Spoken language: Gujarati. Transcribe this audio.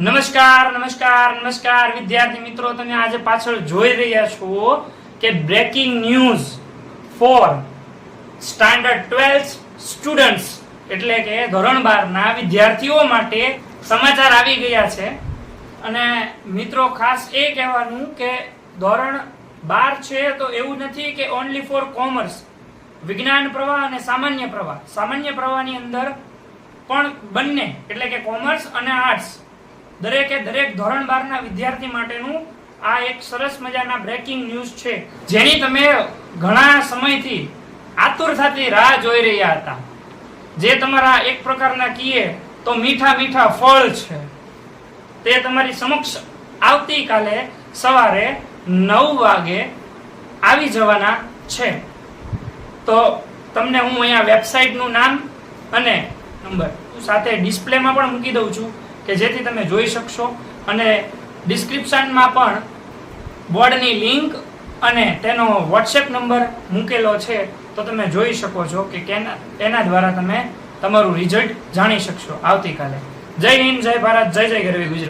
નમસ્કાર વિદ્યાર્થી મિત્રો, તમે આજે પાછળ જોઈ રહ્યા છો કે breaking news for standard 12 students એટલે કે ધોરણ 12 ના વિદ્યાર્થીઓ માટે સમાચાર આવી ગયા છે. અને મિત્રો ખાસ એ કહેવાનું કે ધોરણ 12 છે તો એવું નથી કે ઓનલી ફોર કોમર્સ, વિજ્ઞાન પ્રવાહ અને સામાન્ય પ્રવાહની અંદર પણ બંને એટલે કે કોમર્સ અને આર્ટ્સ દરેકે દરેક ધોરણ 12 ના વિદ્યાર્થી માટેનું આ એક સરસ મજાના બ્રેકિંગ ન્યૂઝ છે, જેની તમે ઘણા સમયથી આતુરતાથી રાહ જોઈ રહ્યા હતા. જે તમારા એક પ્રકારના કહીએ તો મીઠા ફળ છે, તે તમારી સમક્ષ આવતીકાલે સવારે 9 વાગે આવી જવાના છે. તો તમને હું અહીંયા વેબસાઇટનું નામ અને નંબર સાથે ડિસ્પ્લેમાં પણ મૂકી દઉં છું કે જેથી તમે જોઈ શકશો, અને ડિસ્ક્રિપ્શનમાં પણ બોર્ડની લિંક અને તેનો વોટ્સએપ નંબર મૂકેલો છે, તો તમે જોઈ શકો છો કે એના દ્વારા તમે તમારું રિઝલ્ટ જાણી શકશો આવતીકાલે. જય હિન્દ, જય ભારત, જય ગરવી ગુજરાત.